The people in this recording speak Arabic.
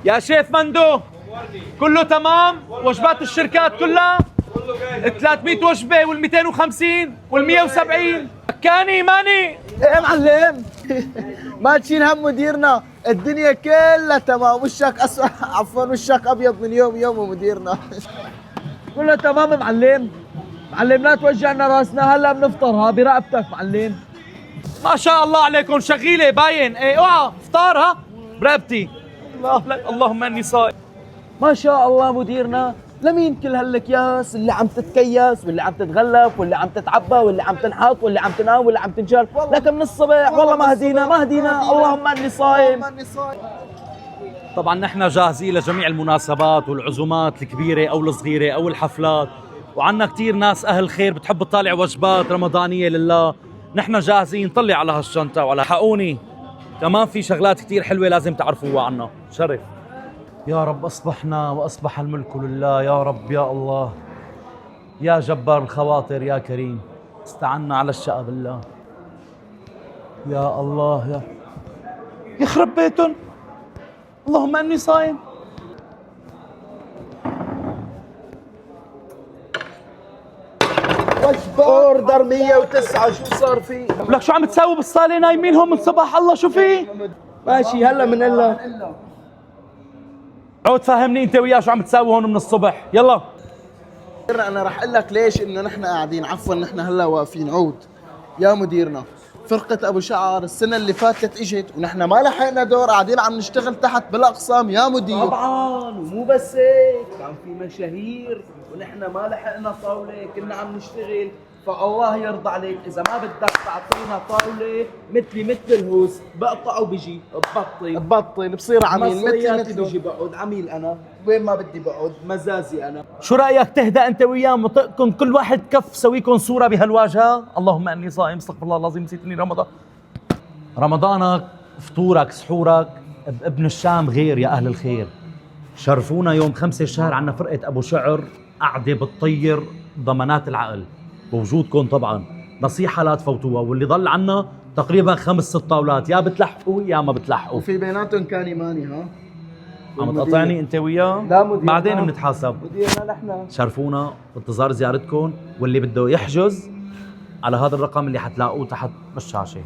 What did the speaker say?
يا شيف مندو كله تمام؟ وجبات الشركات كلها؟ 300 وجبة وال 250 وال 170 مكاني ماني؟ ايه معلم. ما تشيل هم مديرنا، الدنيا كلها تمام، وشك عفوا وشك ابيض من يوم ومديرنا. كله تمام معلم. معلم لا توجعنا راسنا، هلا بنفطرها برقبتك معلم. ما شاء الله عليكم شغيلة باين. ايه اوعى افطار ها برقبتي. الله لك اللهم اني صائم. ما شاء الله مديرنا، لمين كل هالاكياس اللي عم تتكيس واللي عم تتغلف واللي عم تتعبى واللي عم تنحط واللي عم تنام واللي عم تنشال لك من الصبح. والله ما هدينا اللهم اني صايم. طبعا نحن جاهزين لجميع المناسبات والعزومات الكبيرة او الصغيرة او الحفلات، وعنا كتير ناس اهل خير بتحب تطالع وجبات رمضانية لله. نحن جاهزين، طلع على هالشنطة وعلى حقوني كمان في شغلات كتير حلوة لازم تعرفوها عنا. شرف. يا رب أصبحنا وأصبح الملك لله. يا رب يا الله يا جبار الخواطر يا كريم، استعنا على الشقى بالله. يا الله يا يخرب بيتن، اللهم اني صايم. اوردر 109 شو صار فيه؟ لك شو عم تساوي بالصالة؟ نايمين هم من صباح الله. شو في؟ ماشي هلا من هلا. عود فهمني انت وياه شو عم تساوي هون من الصبح. يلا انا راح اقول لك ليش انه نحن قاعدين، عفوا نحن هلا واقفين. عود يا مديرنا، فرقة ابو شعر السنة اللي فاتت اجت ونحن ما لحقنا دور، قاعدين عم نشتغل تحت بالاقسام يا مدير. طبعا ومو بس هيك، كان في مشاهير ونحن ما لحقنا طاولة، كنا عم نشتغل. فالله يرضى عليك اذا ما بدك تعطينا طاولة مثلي مثل الهوس، بقطع وبجي ببطل بصير عميل مصرياتي مثله. بجي بقعد عميل انا وين ما بدي بقعد، مزازي انا. شو رأيك تهدأ انت وياه وطقكم كل واحد كف سويكم صورة بهالواجهة. اللهم اني صائم، استغفر الله العظيم نسيتني رمضان. رمضانك فطورك سحورك بابن الشام غير يا اهل الخير. شرفونا يوم 5 الشهر، عنا فرقة ابو شعر قاعدة بتطير ضمانات العقل بوجودكم طبعا. نصيحة لا تفوتوها، واللي ضل عنا تقريبا 5-6 طاولات، يا بتلحقوا يا ما بتلحقوا. وفي بيناتهم كان ايماني. ها عم تقطعني انت وياه؟ لا مديرنا، بعدين بنتحاسب. مديرنا نحن. شرفونا بانتظار زيارتكم، واللي بده يحجز على هذا الرقم اللي حتلاقوه تحت بالشاشة.